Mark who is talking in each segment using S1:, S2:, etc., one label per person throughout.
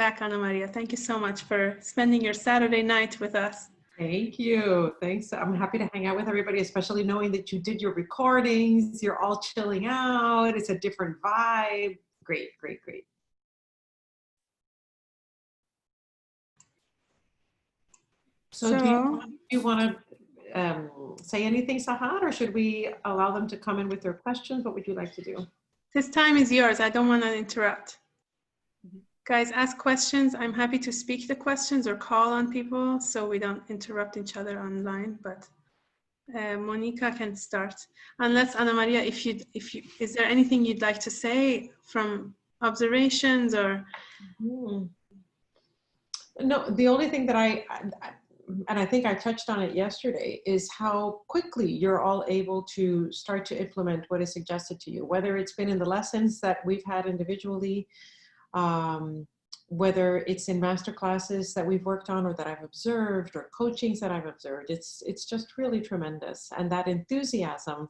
S1: back, Ana Maria. Thank you so much for spending your Saturday night with us.
S2: Thank you. Thanks. I'm happy to hang out with everybody, especially knowing that you did your recordings. You're all chilling out. It's a different vibe. Great, great, great. So do you want to say anything, Sahad, or should we allow them to come in with their questions? What would you like to do?
S1: This time is yours. I don't want to interrupt. Guys, ask questions. I'm happy to speak the questions or call on people so we don't interrupt each other online, but Monica can start. Unless, Ana Maria, is there anything you'd like to say from observations or?
S2: No, the only thing that and I think I touched on it yesterday, is how quickly you're all able to start to implement what is suggested to you, whether it's been in the lessons that we've had individually, whether it's in master classes that we've worked on or that I've observed, or coachings that I've observed. It's just really tremendous. And that enthusiasm,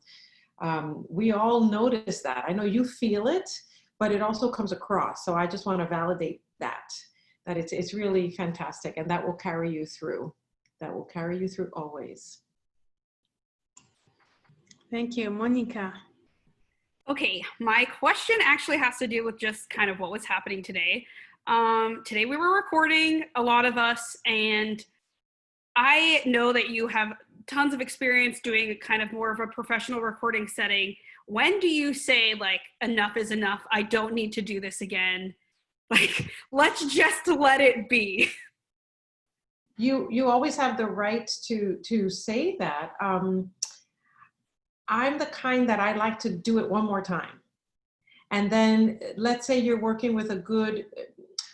S2: we all notice that. I know you feel it, but it also comes across. So I just want to validate that it's really fantastic, and that will carry you through. That will carry you through always.
S1: Thank you, Monica.
S3: Okay, my question actually has to do with just kind of what was happening today. Today we were recording, a lot of us, and I know that you have tons of experience doing kind of more of a professional recording setting. When do you say, like, enough is enough, I don't need to do this again? Like, let's just let it be.
S2: You always have the right to say that. I'm the kind that I like to do it one more time. And then let's say you're working with a good,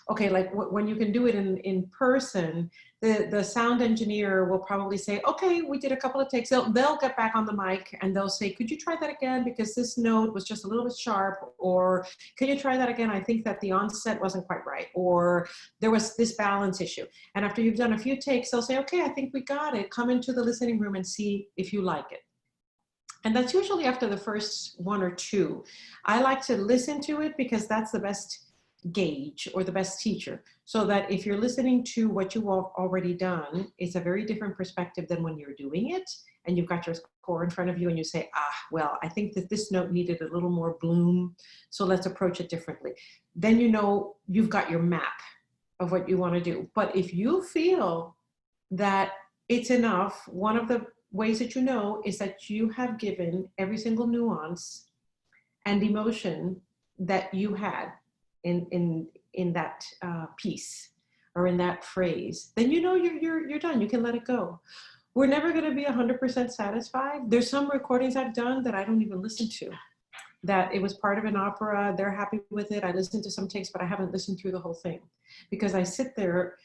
S2: okay, like when you can do it in person, the sound engineer will probably say, okay, we did a couple of takes. They'll get back on the mic and they'll say, could you try that again? Because this note was just a little bit sharp, or can you try that again? I think that the onset wasn't quite right, or there was this balance issue. And after you've done a few takes, they'll say, okay, I think we got it. Come into the listening room and see if you like it. And that's usually after the first one or two. I like to listen to it because that's the best gauge or the best teacher. So that if you're listening to what you've already done, it's a very different perspective than when you're doing it and you've got your score in front of you and you say, well, I think that this note needed a little more bloom, so let's approach it differently. Then you know you've got your map of what you want to do. But if you feel that it's enough, one of the ways that you know is that you have given every single nuance and emotion that you had in that piece or in that phrase. Then you know you're done. You can let it go. We're never going to be 100% satisfied. There's some recordings I've done that I don't even listen to. That it was part of an opera. They're happy with it. I listened to some takes, but I haven't listened through the whole thing because I sit there,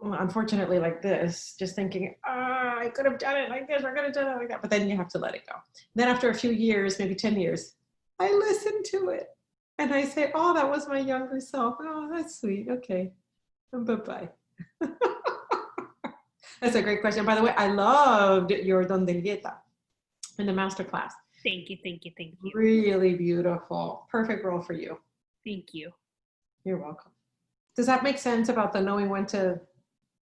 S2: unfortunately, like this, just thinking, I could have done it like this, I could have done it like that. But then you have to let it go. Then after a few years, maybe 10 years, I listen to it and I say, oh, that was my younger self. Oh, that's sweet. Okay. Bye-bye. That's a great question. By the way, I loved your Donde Dieta in the masterclass.
S3: Thank you, thank you, thank you.
S2: Really beautiful. Perfect role for you.
S3: Thank you.
S2: You're welcome. Does that make sense about the knowing when to?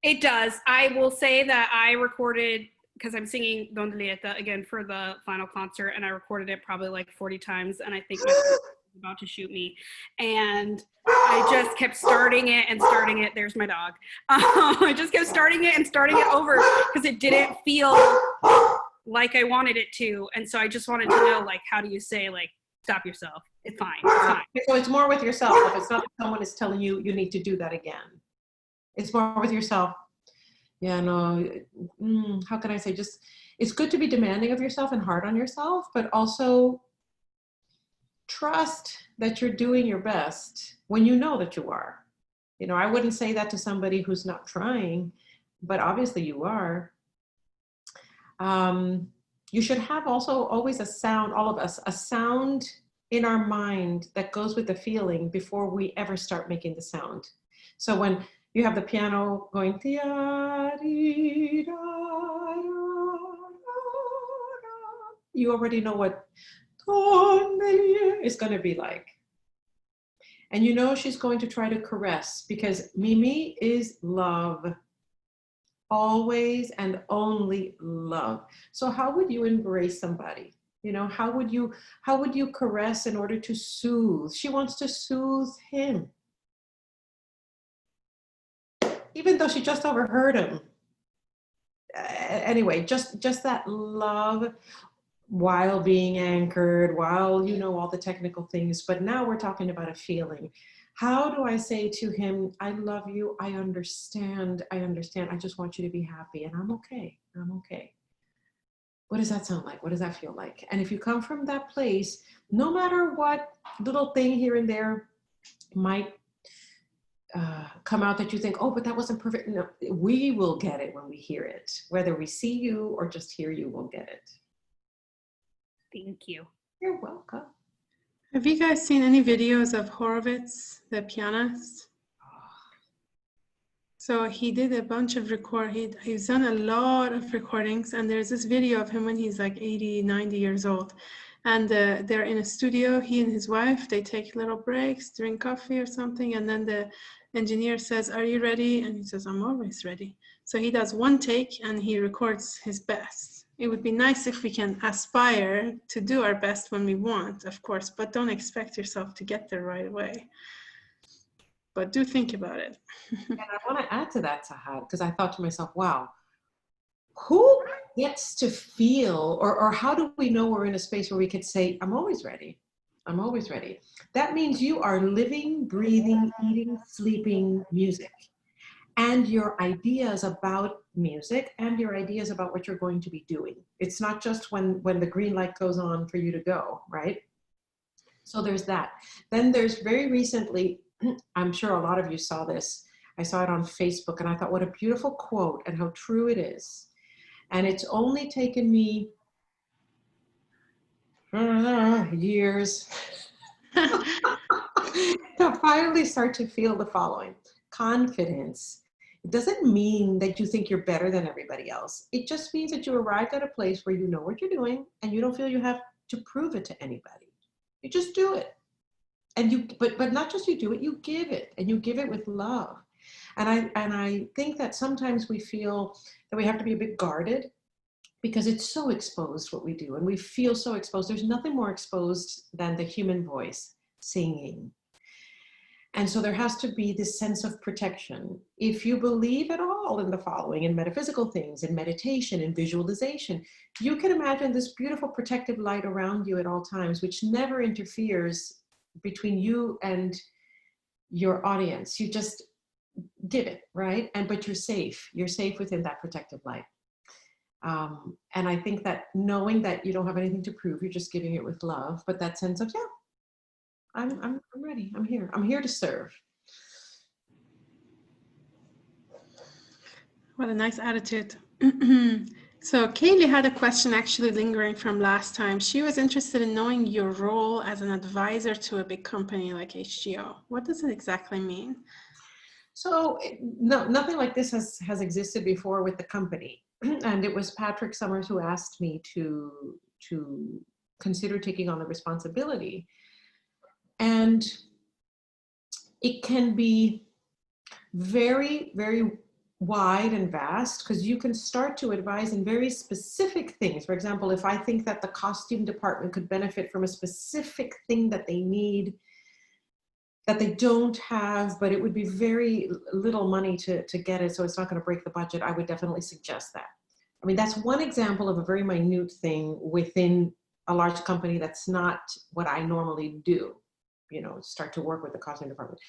S2: It
S3: does. I will say that I recorded, because I'm singing Donde Dieta again for the final concert, and I recorded it probably like 40 times, and I think my was about to shoot me. And I just kept starting it and starting it. There's my dog. I just kept starting it and starting it over because it didn't feel like I wanted it to. And so I just wanted to know, like, how do you say, like, stop yourself? It's fine. It's fine.
S2: So it's more with yourself. It's not that someone is telling you you need to do that again. It's more with yourself. Yeah, no, how can I say, just, it's good to be demanding of yourself and hard on yourself, but also trust that you're doing your best when you know that you are. You know, I wouldn't say that to somebody who's not trying, but obviously you are. You should have also always a sound, all of us, a sound in our mind that goes with the feeling before we ever start making the sound. So when you have the piano going, you already know what it's going to be like. And you know she's going to try to caress, because Mimi is love. Always and only love. So how would you embrace somebody? You know, how would you caress in order to soothe? She wants to soothe him, even though she just overheard him. Anyway, just that love, while being anchored, while you know all the technical things. But now we're talking about a feeling. How do I say to him, I love you, I understand, I just want you to be happy, and I'm okay, I'm okay. What does that sound like? What does that feel like? And if you come from that place, no matter what little thing here and there might come out that you think, oh, but that wasn't perfect. No, we will get it when we hear it. Whether we see you or just hear you, we'll get it.
S3: Thank you.
S2: You're welcome.
S1: Have you guys seen any videos of Horowitz, the pianist? So he did a bunch of he's done a lot of recordings, and there's this video of him when he's like 80, 90 years old. And they're in a studio, he and his wife, they take little breaks, drink coffee or something, and then the engineer says, are you ready? And he says, I'm always ready. So he does one take and he records his best. It would be nice if we can aspire to do our best when we want, of course, but don't expect yourself to get there right away. But do think about it.
S2: And I want to add to that, Sahad, because I thought to myself, wow, who gets to feel, or how do we know we're in a space where we could say, I'm always ready. I'm always ready. That means you are living, breathing, eating, sleeping music. And your ideas about music and your ideas about what you're going to be doing. It's not just when the green light goes on for you to go, right? So there's that. Then there's very recently, I'm sure a lot of you saw this. I saw it on Facebook and I thought, what a beautiful quote and how true it is. And it's only taken me years to finally start to feel the following. Confidence. It doesn't mean that you think you're better than everybody else. It just means that you arrived at a place where you know what you're doing and you don't feel you have to prove it to anybody. You just do it. And but not just you do it, you give it, and you give it with love. And I think that sometimes we feel that we have to be a bit guarded because it's so exposed what we do, and we feel so exposed. There's nothing more exposed than the human voice singing. And so there has to be this sense of protection. If you believe at all in the following, in metaphysical things, in meditation, in visualization, you can imagine this beautiful protective light around you at all times, which never interferes between you and your audience. You just give it, right? But you're safe. You're safe within that protective light. And I think that knowing that you don't have anything to prove, you're just giving it with love, but that sense of, yeah, I'm ready. I'm here. I'm here to serve.
S1: What a nice attitude. So Kaylee had a question actually lingering from last time. She was interested in knowing your role as an advisor to a big company like HGO. What does it exactly mean?
S2: So no, nothing like this has existed before with the company. And it was Patrick Summers who asked me to consider taking on the responsibility. And it can be very, very wide and vast, because you can start to advise in very specific things. For example, if I think that the costume department could benefit from a specific thing that they need, that they don't have, but it would be very little money to get it, so it's not going to break the budget, I would definitely suggest that. I mean, that's one example of a very minute thing within a large company that's not what I normally do, you know, start to work with the costume department.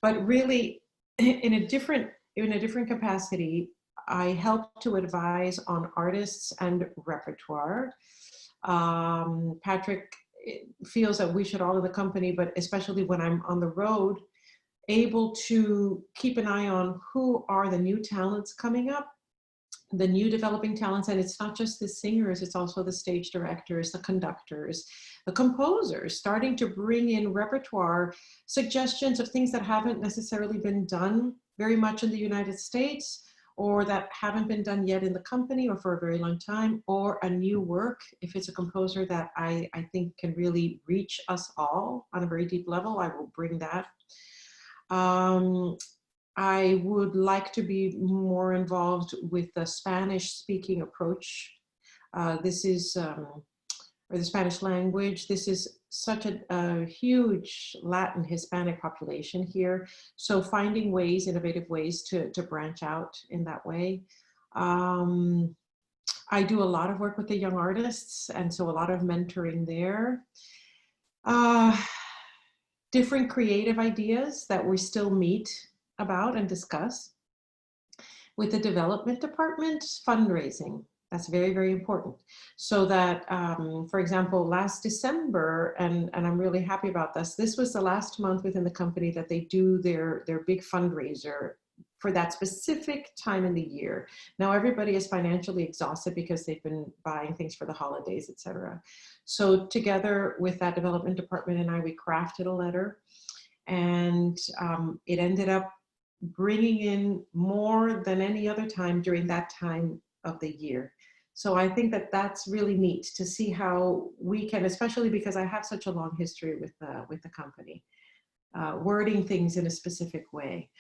S2: But really, in a different capacity, I help to advise on artists and repertoire. Patrick feels that we should all in the company, but especially when I'm on the road, able to keep an eye on who are the new talents coming up, the new developing talents. And it's not just the singers, it's also the stage directors, the conductors, the composers, starting to bring in repertoire suggestions of things that haven't necessarily been done very much in the United States, or that haven't been done yet in the company or for a very long time, or a new work. If it's a composer that I think can really reach us all on a very deep level, I will bring that. I would like to be more involved with the Spanish speaking approach. This is, or the Spanish language. This is such a huge Latin Hispanic population here. So finding ways, innovative ways to branch out in that way. I do a lot of work with the young artists, and so a lot of mentoring there. Different creative ideas that we still meet about and discuss. With the development department, fundraising. That's very, very important. So that, for example, last December, and I'm really happy about this, this was the last month within the company that they do their big fundraiser for that specific time in the year. Now everybody is financially exhausted because they've been buying things for the holidays, etc. So together with that development department and I, we crafted a letter, and it ended up bringing in more than any other time during that time of the year. So I think that that's really neat to see how we can, especially because I have such a long history with the company, wording things in a specific way.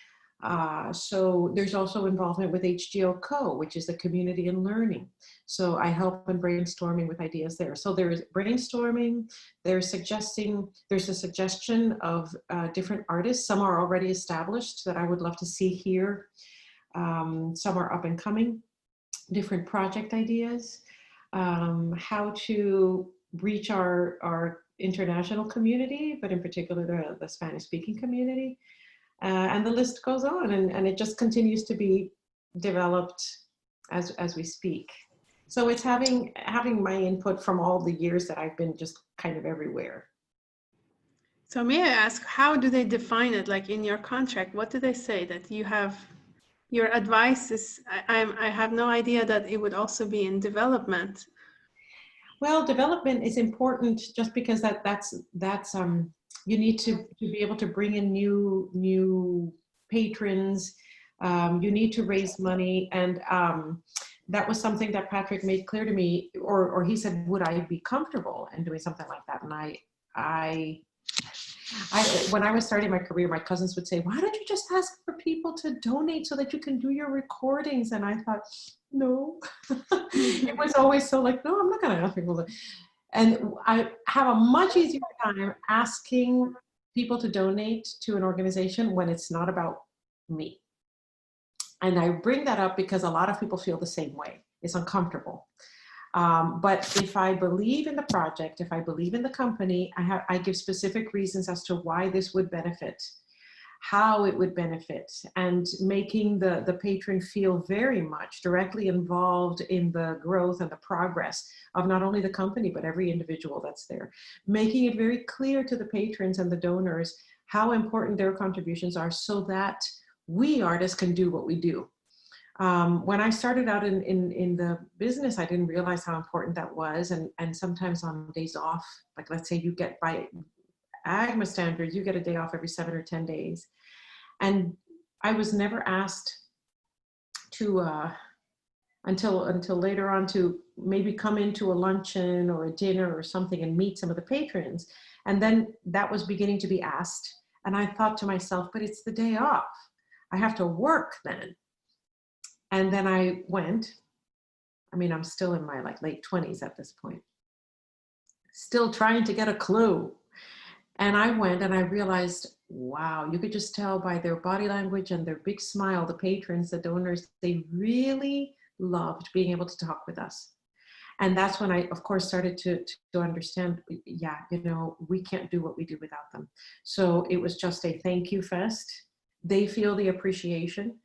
S2: So there's also involvement with HGO Co, which is the community and learning. So I help in brainstorming with ideas there. So there's brainstorming, there's a suggestion of different artists. Some are already established that I would love to see here. Some are up and coming, different project ideas, how to reach our international community, but in particular the Spanish speaking community. And the list goes on, and it just continues to be developed as we speak. So it's having my input from all the years that I've been just kind of everywhere.
S1: So may I ask, how do they define it? Like in your contract, what do they say that you have? Your advice is, I have no idea that it would also be in development.
S2: Well, development is important just because that's you need to be able to bring in new patrons. You need to raise money, and that was something that Patrick made clear to me, or he said, would I be comfortable in doing something like that? And I when I was starting my career, my cousins would say, why don't you just ask for people to donate so that you can do your recordings? And I thought, no. It was always so like, no, I'm not going to ask people to. And I have a much easier time asking people to donate to an organization when it's not about me. And I bring that up because a lot of people feel the same way. It's uncomfortable. But if I believe in the project, if I believe in the company, I give specific reasons as to why this would benefit, how it would benefit, and making the patron feel very much directly involved in the growth and the progress of not only the company, but every individual that's there. Making it very clear to the patrons and the donors how important their contributions are so that we artists can do what we do. When I started out in the business, I didn't realize how important that was. And sometimes on days off, like let's say you get by AGMA standards, you get a day off every 7 or 10 days. And I was never asked to, until later on, to maybe come into a luncheon or a dinner or something and meet some of the patrons. And then that was beginning to be asked. And I thought to myself, but it's the day off. I have to work then. And then I went. I mean, I'm still in my late 20s at this point, still trying to get a clue. And I went and I realized, wow, you could just tell by their body language and their big smile, the patrons, the donors, they really loved being able to talk with us. And that's when I, of course, started to understand, yeah, we can't do what we do without them. So it was just a thank you fest. They feel the appreciation,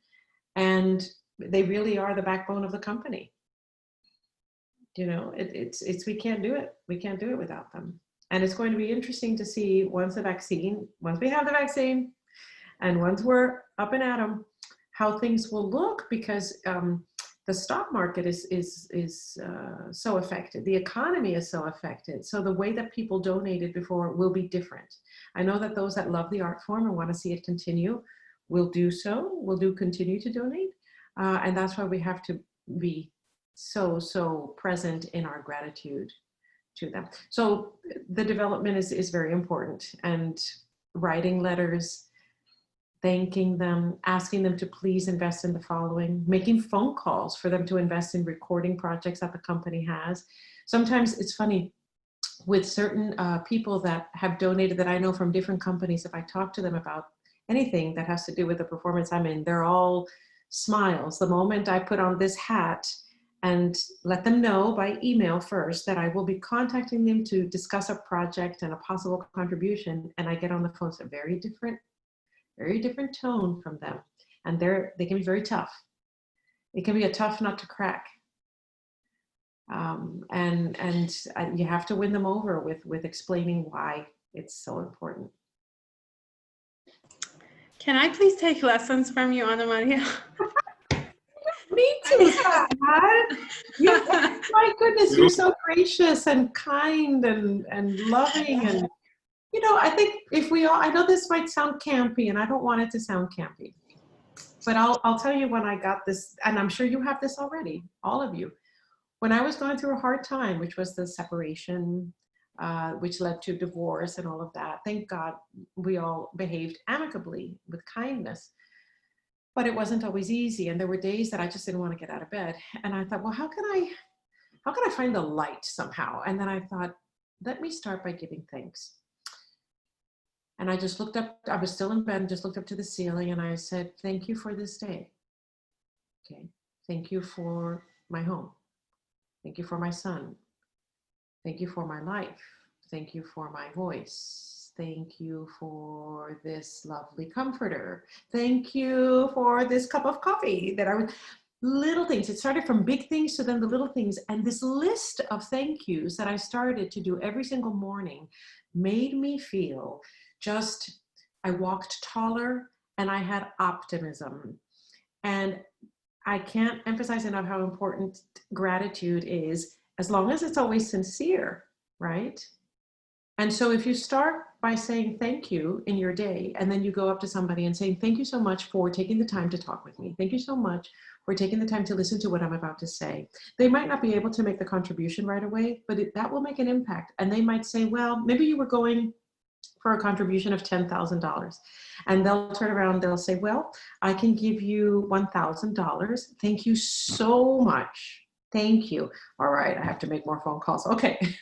S2: and they really are the backbone of the company. It's we can't do it. We can't do it without them. And it's going to be interesting to see once we have the vaccine, and once we're up and at 'em, how things will look, because the stock market is so affected. The economy is so affected. So the way that people donated before will be different. I know that those that love the art form and want to see it continue will do so, will continue to donate. And that's why we have to be so present in our gratitude to them. So the development is very important, and writing letters, thanking them, asking them to please invest in the following, making phone calls for them to invest in recording projects that the company has. Sometimes it's funny with certain people that have donated that I know from different companies, if I talk to them about anything that has to do with the performance I'm in, they're all smiles. The moment I put on this hat and let them know by email first that I will be contacting them to discuss a project and a possible contribution, and I get on the phone, it's a very different tone from them. And they can be very tough. It can be a tough nut to crack. And you have to win them over with explaining why it's so important.
S1: Can I please take lessons from you, Ana Maria?
S2: Me too, my goodness, you're so gracious and kind and loving. And, you know, I think if we all, I know this might sound campy, and I don't want it to sound campy, but I'll tell you when I got this, and I'm sure you have this already, all of you. When I was going through a hard time, which was the separation, which led to divorce and all of that, thank God we all behaved amicably with kindness. But it wasn't always easy, and there were days that I just didn't want to get out of bed. And I thought, well, how can I find the light somehow? And then I thought, let me start by giving thanks. And I just looked up, I was still in bed and just looked up to the ceiling, and I said, thank you for this day. Okay. Thank you for my home. Thank you for my son. Thank you for my life. Thank you for my voice. Thank you for this lovely comforter. Thank you for this cup of coffee that I was, little things. It started from big things to then the little things. And this list of thank yous that I started to do every single morning made me feel just, I walked taller and I had optimism. And I can't emphasize enough how important gratitude is, as long as it's always sincere, right? And so if you start by saying thank you in your day, and then you go up to somebody and saying, thank you so much for taking the time to talk with me. Thank you so much for taking the time to listen to what I'm about to say. They might not be able to make the contribution right away, but that will make an impact. And they might say, well, maybe you were going for a contribution of $10,000. And they'll turn around, they'll say, well, I can give you $1,000. Thank you so much. Thank you. All right, I have to make more phone calls. Okay.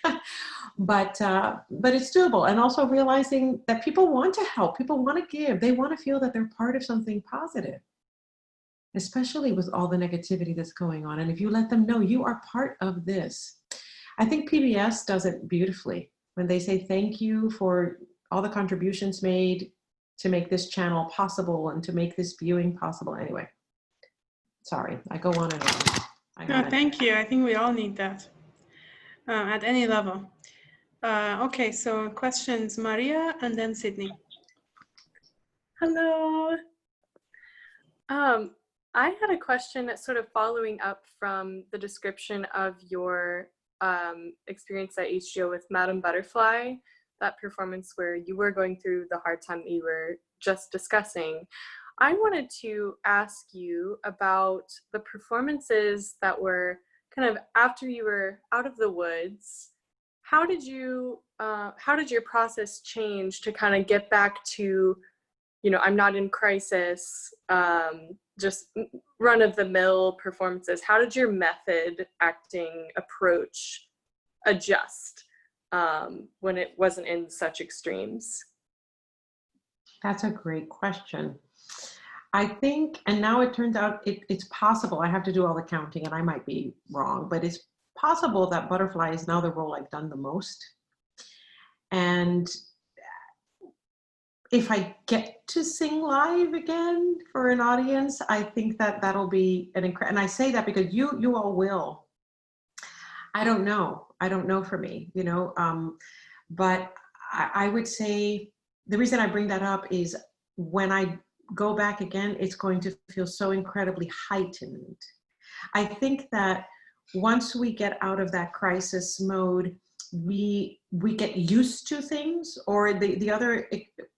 S2: But it's doable. And also realizing that people want to help, people want to give, they want to feel that they're part of something positive, especially with all the negativity that's going on. And if you let them know you are part of this, I think PBS does it beautifully when they say thank you for all the contributions made to make this channel possible and to make this viewing possible. Anyway, sorry, I go on and on.
S1: No, thank you. I think we all need that at any level. Okay, so questions, Maria and then Sydney.
S4: Hello. I had a question sort of following up from the description of your experience at HGO with Madame Butterfly, that performance where you were going through the hard time that you were just discussing. I wanted to ask you about the performances that were kind of after you were out of the woods. How did your process change to kind of get back to, you know, I'm not in crisis, just run-of-the-mill performances? How did your method acting approach adjust when it wasn't in such extremes?
S2: That's a great question. I think, and now it turns out it's possible, I have to do all the counting and I might be wrong, but it's possible that Butterfly is now the role I've done the most. And if I get to sing live again for an audience, I think that that'll be an incredible, and I say that because you all will. I don't know for me, you know, but I would say the reason I bring that up is when I go back again, it's going to feel so incredibly heightened. I think that once we get out of that crisis mode, we get used to things, or the other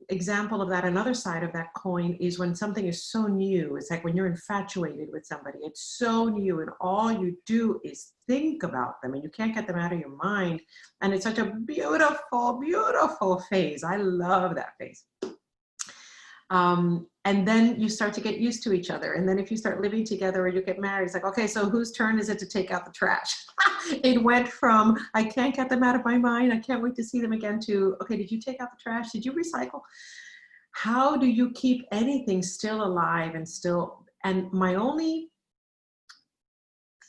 S2: example of that, another side of that coin, is when something is so new. It's like when you're infatuated with somebody, it's so new and all you do is think about them and you can't get them out of your mind. And it's such a beautiful, beautiful phase. I love that phase. And then you start to get used to each other. And then if you start living together or you get married, it's like, okay, so whose turn is it to take out the trash? It went from, I can't get them out of my mind, I can't wait to see them again, to, okay, did you take out the trash? Did you recycle? How do you keep anything still alive and still, and my only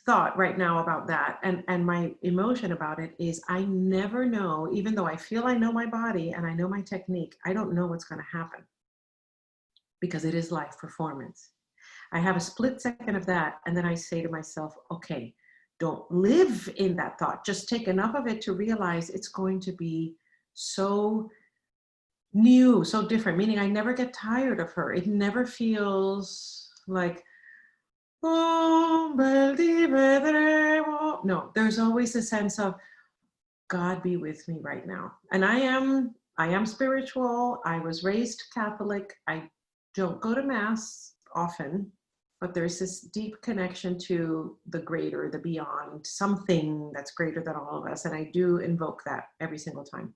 S2: thought right now about that, and my emotion about it, is I never know, even though I feel I know my body and I know my technique, I don't know what's going to happen. Because it is live performance. I have a split second of that, and then I say to myself, okay, don't live in that thought. Just take enough of it to realize it's going to be so new, so different, meaning I never get tired of her. It never feels like, oh, no, there's always a sense of, God be with me right now. And I am spiritual. I was raised Catholic. I don't go to Mass often, but there's this deep connection to the greater, the beyond, something that's greater than all of us. And I do invoke that every single time.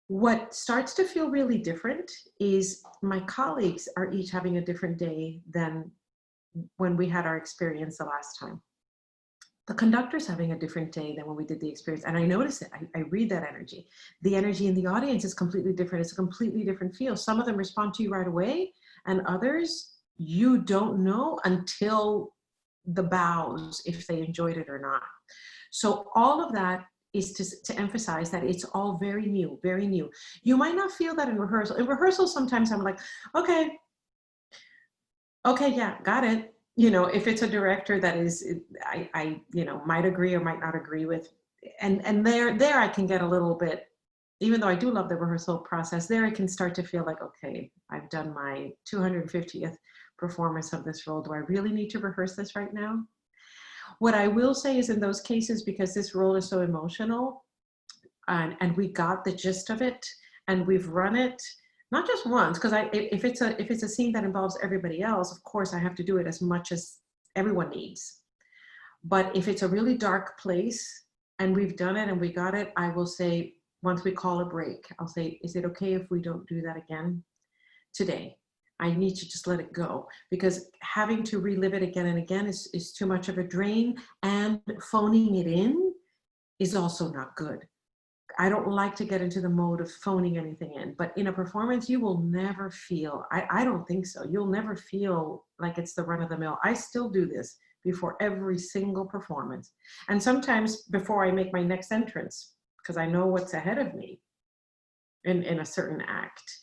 S2: What starts to feel really different is my colleagues are each having a different day than when we had our experience the last time. The conductor's having a different day than when we did the experience. And I notice it, I read that energy. The energy in the audience is completely different. It's a completely different feel. Some of them respond to you right away, and others, you don't know until the bows if they enjoyed it or not. So all of that is to emphasize that it's all very new, very new. You might not feel that in rehearsal. In rehearsal, sometimes I'm like, okay, yeah, got it. You know, if it's a director that is, I might agree or might not agree with, and there I can get a little bit, even though I do love the rehearsal process, there I can start to feel like, okay, I've done my 250th performance of this role. Do I really need to rehearse this right now? What I will say is, in those cases, because this role is so emotional, and we got the gist of it, and we've run it, not just once, because if it's a scene that involves everybody else, of course I have to do it as much as everyone needs. But if it's a really dark place and we've done it and we got it, I will say, once we call a break, I'll say, is it okay if we don't do that again today? I need to just let it go, because having to relive it again and again is too much of a drain, and phoning it in is also not good. I don't like to get into the mode of phoning anything in, but in a performance, you will never feel, I don't think so, you'll never feel like it's the run of the mill. I still do this before every single performance. And sometimes before I make my next entrance, because I know what's ahead of me in a certain act.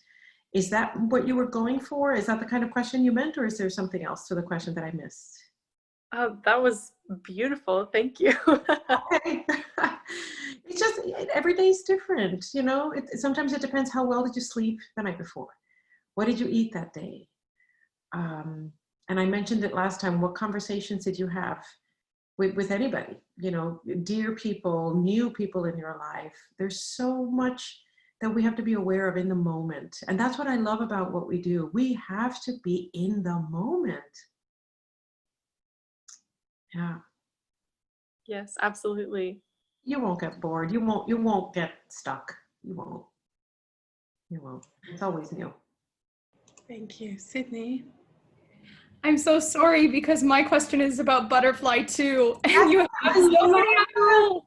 S2: Is that what you were going for? Is that the kind of question you meant, or is there something else to the question that I missed?
S4: That was beautiful. Thank you.
S2: Okay. It's just, every day is different, you know. Sometimes it depends, how well did you sleep the night before? What did you eat that day? And I mentioned it last time, what conversations did you have with anybody? You know, dear people, new people in your life. There's so much that we have to be aware of in the moment. And that's what I love about what we do. We have to be in the moment. Yeah.
S4: Yes, absolutely.
S2: You won't get bored. You won't get stuck. You won't. It's always new.
S1: Thank you. Sydney?
S3: I'm so sorry, because my question is about Butterfly too, and you have so many.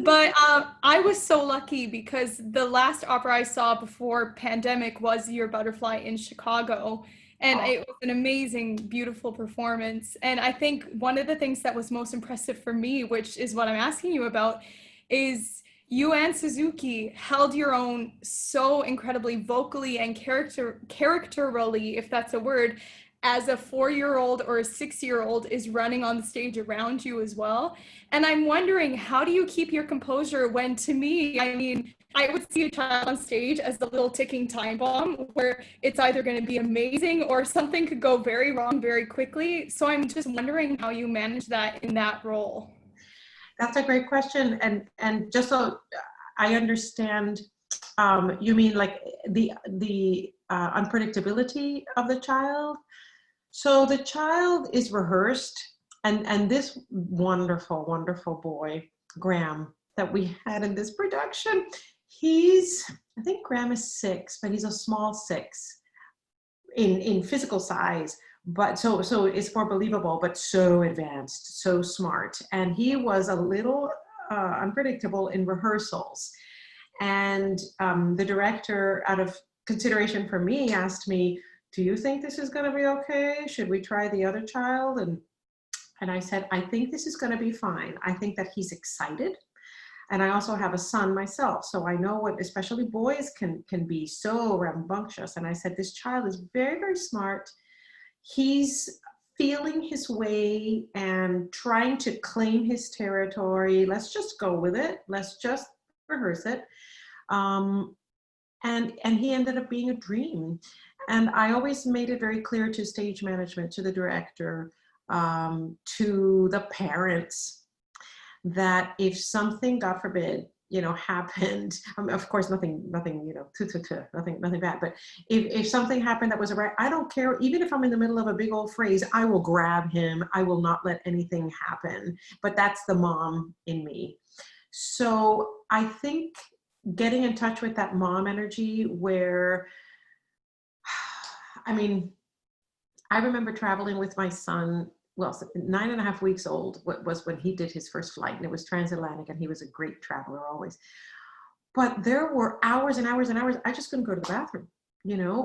S3: But I was so lucky, because the last opera I saw before pandemic was your Butterfly in Chicago. And it was an amazing, beautiful performance. And I think one of the things that was most impressive for me, which is what I'm asking you about, is you and Suzuki held your own so incredibly vocally and characterally, if that's a word, as a 4-year-old or a 6-year-old is running on the stage around you as well. And I'm wondering, how do you keep your composure when, to me, I mean, I would see a child on stage as the little ticking time bomb, where it's either going to be amazing or something could go very wrong very quickly. So I'm just wondering how you manage that in that role.
S2: That's a great question. And just so I understand, you mean like the unpredictability of the child? So the child is rehearsed, and this wonderful, wonderful boy, Graham, that we had in this production, I think Graham is 6, but he's a small 6 in physical size, but so it's more believable, but so advanced, so smart. And he was a little unpredictable in rehearsals. And the director, out of consideration for me, asked me, do you think this is going to be okay? Should we try the other child? And I said, I think this is going to be fine. I think that he's excited. And I also have a son myself, so I know what especially boys can be so rambunctious. And I said, this child is very, very smart. He's feeling his way and trying to claim his territory. Let's just go with it. Let's just rehearse it. And he ended up being a dream. And I always made it very clear to stage management, to the director, to the parents, that if something, God forbid, happened, of course, nothing, nothing bad, but if something happened that was right, I don't care, even if I'm in the middle of a big old phrase, I will grab him. I will not let anything happen. But that's the mom in me. So I think getting in touch with that mom energy where, I remember traveling with my son, 9.5 weeks old was when he did his first flight, and it was transatlantic, and he was a great traveler always. But there were hours and hours and hours, I just couldn't go to the bathroom,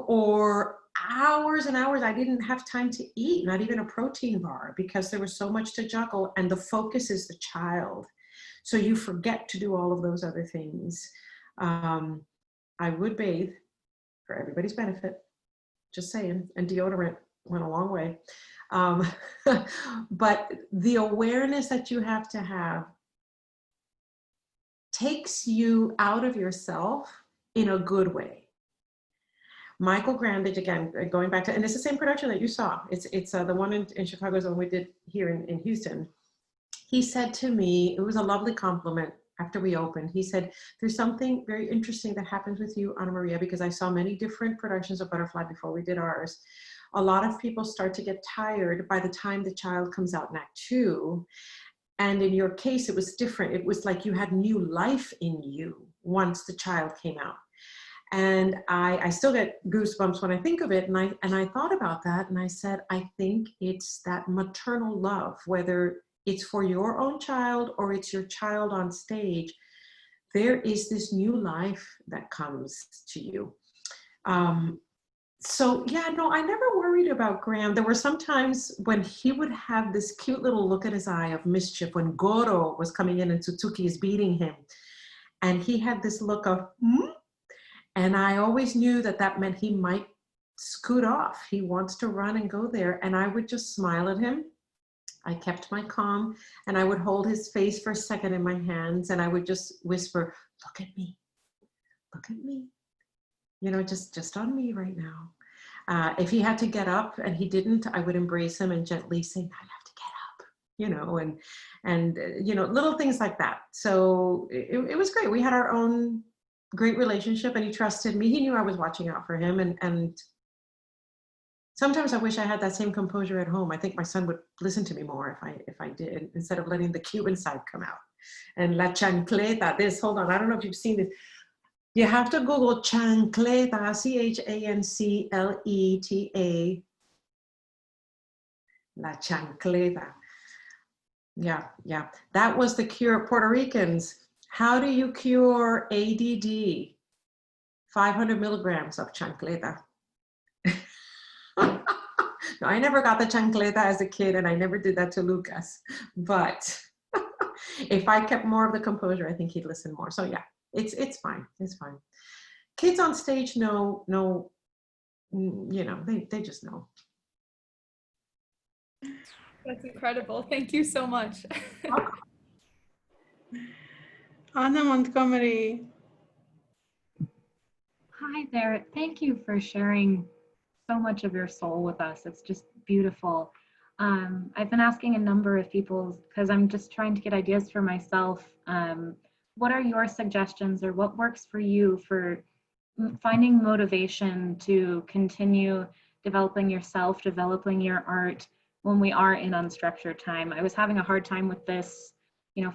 S2: or hours and hours I didn't have time to eat, not even a protein bar, because there was so much to juggle, and the focus is the child. So you forget to do all of those other things. I would bathe for everybody's benefit, just saying, and deodorant went a long way. But the awareness that you have to have takes you out of yourself in a good way. Michael Grandage, again, going back to, and it's the same production that you saw. It's the one in Chicago is the one we did here in Houston. He said to me, it was a lovely compliment after we opened. He said, there's something very interesting that happens with you, Ana Maria, because I saw many different productions of Butterfly before we did ours. A lot of people start to get tired by the time the child comes out in Act 2. And in your case, it was different. It was like you had new life in you once the child came out. And I still get goosebumps when I think of it. And I thought about that, and I said, I think it's that maternal love, whether it's for your own child or it's your child on stage, there is this new life that comes to you. So yeah, no, I never worried about Graham. There were some times when he would have this cute little look in his eye of mischief when Goro was coming in and Tsutsuki is beating him. And he had this look of, and I always knew that that meant he might scoot off. He wants to run and go there. And I would just smile at him. I kept my calm, and I would hold his face for a second in my hands, and I would just whisper, look at me, just on me right now. If he had to get up and he didn't, I would embrace him and gently say, I have to get up, and little things like that. So it was great. We had our own great relationship, and he trusted me. He knew I was watching out for him, and sometimes I wish I had that same composure at home. I think my son would listen to me more if I did, instead of letting the Cuban side come out. And la chancleta, hold on, I don't know if you've seen this. You have to Google chancleta, chancleta. La chancleta. Yeah. That was the cure. Puerto Ricans, how do you cure ADD? 500 milligrams of chancleta. No, I never got the chancleta as a kid, and I never did that to Lucas. But if I kept more of the composure, I think he'd listen more. So yeah, it's fine. It's fine. Kids on stage know, they just know.
S5: That's incredible. Thank you so much.
S1: Anna Montgomery.
S6: Hi there. Thank you for sharing so much of your soul with us. It's just beautiful. I've been asking a number of people because I'm just trying to get ideas for myself. What are your suggestions, or what works for you for finding motivation to continue developing yourself, developing your art when we are in unstructured time? I was having a hard time with this,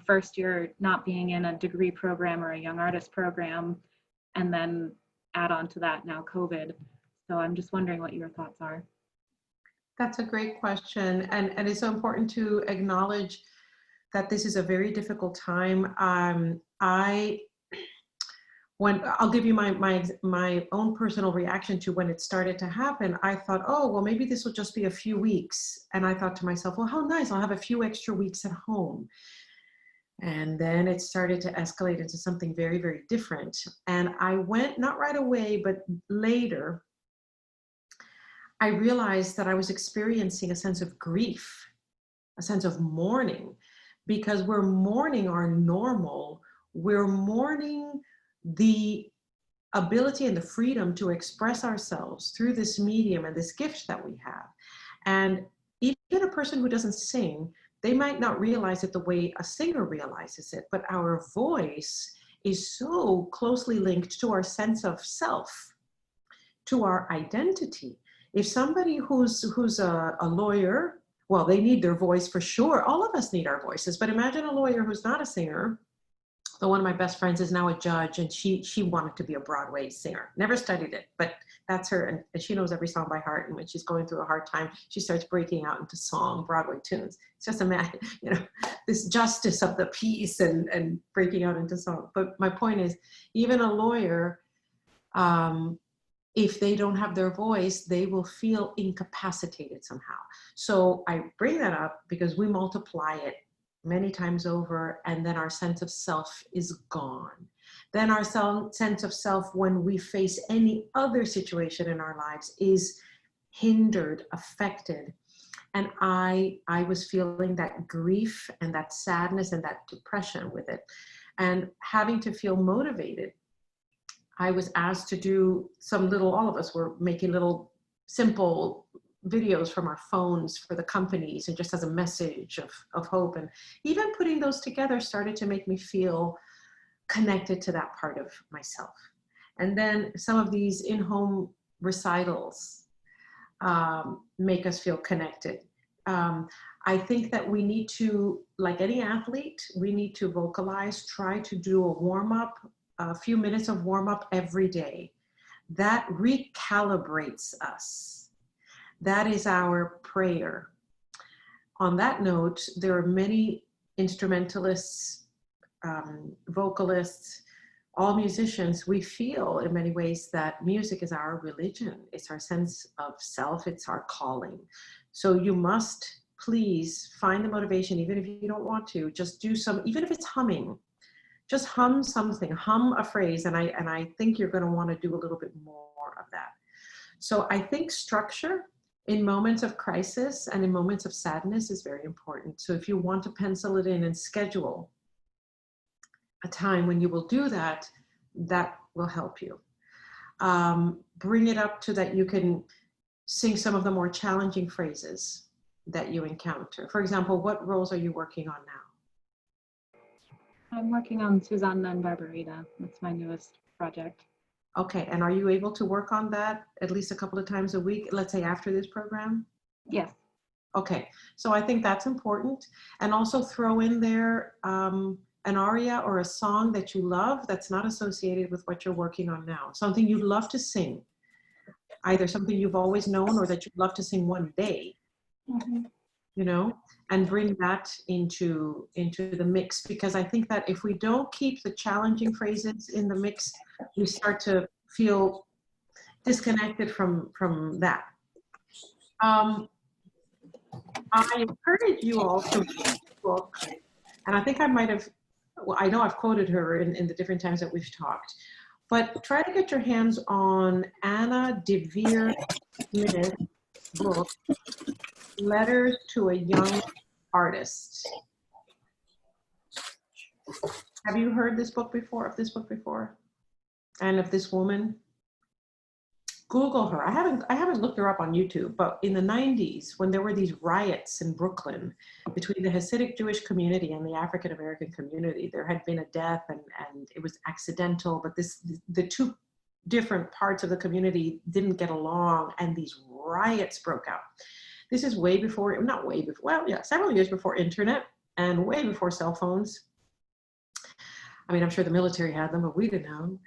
S6: first year not being in a degree program or a young artist program, and then add on to that now COVID. So I'm just wondering what your thoughts are.
S2: That's a great question. And it's so important to acknowledge that this is a very difficult time. I'll give you my own personal reaction to when it started to happen. I thought, oh, well, maybe this will just be a few weeks. And I thought to myself, well, how nice, I'll have a few extra weeks at home. And then it started to escalate into something very, very different. And I went, not right away, but later, I realized that I was experiencing a sense of grief, a sense of mourning, because we're mourning our normal. We're mourning the ability and the freedom to express ourselves through this medium and this gift that we have. And even a person who doesn't sing, they might not realize it the way a singer realizes it, but our voice is so closely linked to our sense of self, to our identity. If somebody who's a lawyer, well, they need their voice for sure. All of us need our voices, but imagine a lawyer who's not a singer. So one of my best friends is now a judge, and she wanted to be a Broadway singer. Never studied it, but that's her, and she knows every song by heart. And when she's going through a hard time, she starts breaking out into song, Broadway tunes. It's just this justice of the piece and breaking out into song. But my point is, even a lawyer, if they don't have their voice, they will feel incapacitated somehow. So I bring that up because we multiply it many times over, and then our sense of self is gone. Then our sense of self, when we face any other situation in our lives, is hindered, affected. And I was feeling that grief and that sadness and that depression with it, and having to feel motivated. I was asked to do all of us were making little simple videos from our phones for the companies, and just as a message of hope. And even putting those together started to make me feel connected to that part of myself. And then some of these in-home recitals make us feel connected. I think that we need to, like any athlete, we need to vocalize, try to do a warm-up, a few minutes of warm-up every day. That recalibrates us. That is our prayer. On that note, there are many instrumentalists, vocalists, all musicians. We feel in many ways that music is our religion. It's our sense of self. It's our calling. So you must please find the motivation, even if you don't want to, just do some, even if it's humming, just hum something, hum a phrase. And I think you're going to want to do a little bit more of that. So I think structure in moments of crisis and in moments of sadness is very important. So if you want to pencil it in and schedule a time when you will do that, that will help you. Bring it up to that you can sing some of the more challenging phrases that you encounter. For example, what roles are you working on now?
S6: I'm working on Susanna and Barbarita. That's my newest project.
S2: Okay, and are you able to work on that at least a couple of times a week, let's say after this program?
S6: Yes.
S2: Okay, so I think that's important. And also throw in there an aria or a song that you love that's not associated with what you're working on now. Something you'd love to sing, either something you've always known or that you'd love to sing one day. Mm-hmm. And bring that into the mix, because I think that if we don't keep the challenging phrases in the mix, we start to feel disconnected from that. I encourage you all to read the book, and I think I might have, well, I know I've quoted her in the different times that we've talked, but try to get your hands on Anna DeVere Smith's book, Letters to a Young Artist. Have you heard this book before, And of this woman? Google her. I haven't looked her up on YouTube, but in the 90s, when there were these riots in Brooklyn between the Hasidic Jewish community and the African American community, there had been a death and it was accidental, but the two different parts of the community didn't get along and these riots broke out. This is way before, not way before, well, yeah, several years before internet and way before cell phones. I mean, I'm sure the military had them, but we didn't have them.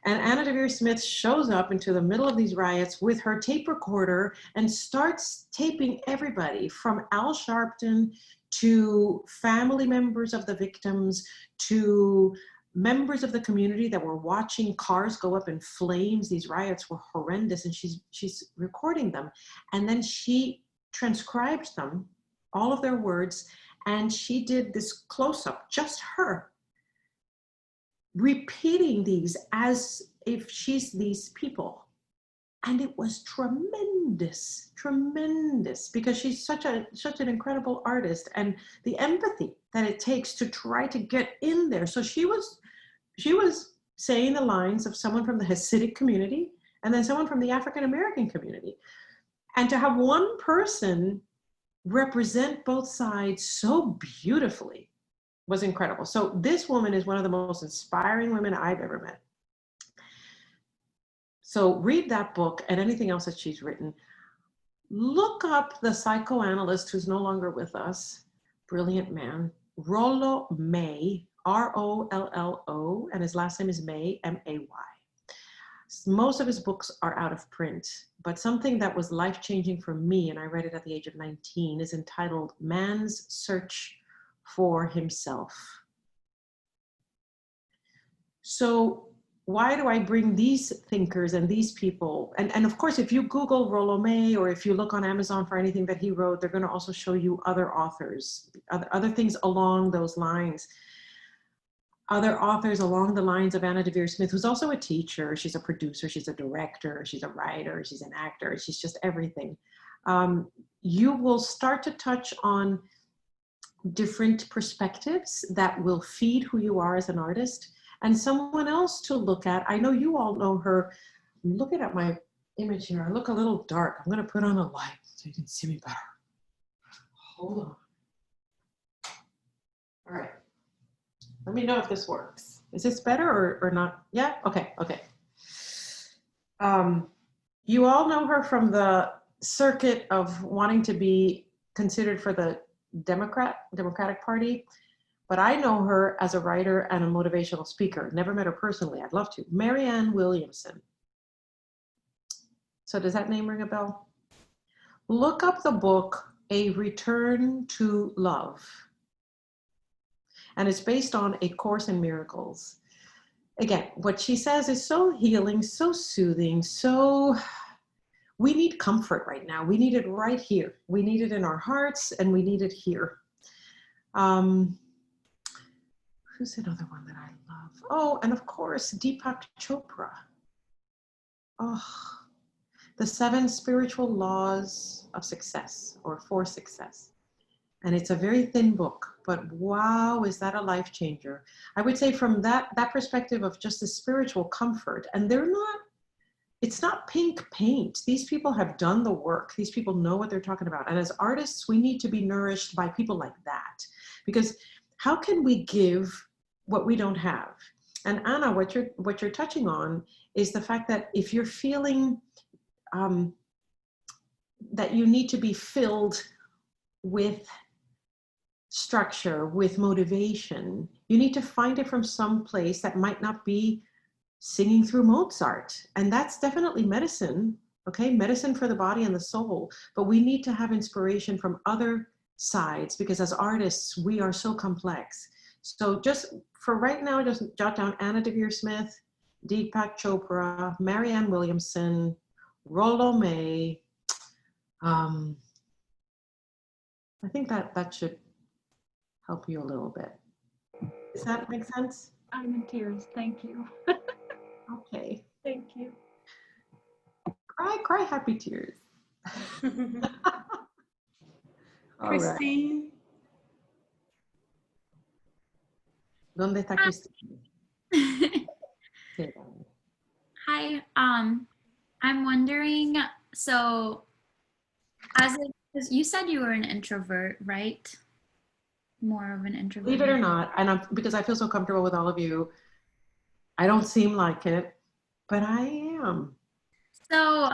S2: And Anna Deavere Smith shows up into the middle of these riots with her tape recorder and starts taping everybody from Al Sharpton to family members of the victims to members of the community that were watching cars go up in flames. These riots were horrendous, and she's recording them. And then she transcribed them, all of their words, and she did this close-up, just her, repeating these as if she's these people. And it was tremendous, tremendous, because she's such an incredible artist, and the empathy that it takes to try to get in there. So she was saying the lines of someone from the Hasidic community and then someone from the African American community. And to have one person represent both sides so beautifully was incredible. So this woman is one of the most inspiring women I've ever met. So read that book and anything else that she's written. Look up the psychoanalyst who's no longer with us, brilliant man, Rollo May, R-O-L-L-O, and his last name is May, M-A-Y. Most of his books are out of print, but something that was life-changing for me, and I read it at the age of 19, is entitled Man's Search for Himself. So why do I bring these thinkers and these people? And of course, if you Google Rollo May, or if you look on Amazon for anything that he wrote, they're going to also show you other authors, other things along those lines. Other authors along the lines of Anna Deavere Smith, who's also a teacher. She's a producer, she's a director, she's a writer, she's an actor, she's just everything. You will start to touch on different perspectives that will feed who you are as an artist, and someone else to look at. I know you all know her. I'm looking at my image here. I look a little dark. I'm going to put on a light so you can see me better. Hold on. All right. Let me know if this works. Is this better or not? Yeah? Okay, okay. You all know her from the circuit of wanting to be considered for the Democratic Party, but I know her as a writer and a motivational speaker. Never met her personally. I'd love to. Marianne Williamson. So does that name ring a bell? Look up the book, A Return to Love. And it's based on A Course in Miracles. Again, what she says is so healing, so soothing, so we need comfort right now. We need it right here. We need it in our hearts, and we need it here. Who's another one that I love? Oh, and of course, Deepak Chopra. Oh, The 7 Spiritual Laws of Success, or for Success. And it's a very thin book, but wow, is that a life changer. I would say from that perspective of just the spiritual comfort, and it's not pink paint. These people have done the work. These people know what they're talking about. And as artists, we need to be nourished by people like that, because how can we give what we don't have? And Anna, what you're touching on is the fact that if you're feeling that you need to be filled with structure, with motivation, you need to find it from some place that might not be singing through Mozart. And that's definitely medicine, okay? Medicine for the body and the soul. But we need to have inspiration from other sides, because as artists, we are so complex. So just for right now, just jot down Anna Deavere Smith, Deepak Chopra, Marianne Williamson, Rollo May. I think that should help you a little bit. Does that make sense?
S6: I'm in tears. Thank you.
S2: Okay.
S6: Thank you.
S2: Cry happy tears. All right.
S1: Christine.
S2: ¿Dónde está Christine?
S7: Hi. I'm wondering, so because you said you were an introvert, right? More of an introvert.
S2: Believe it or not, and because I feel so comfortable with all of you, I don't seem like it, but I am.
S7: So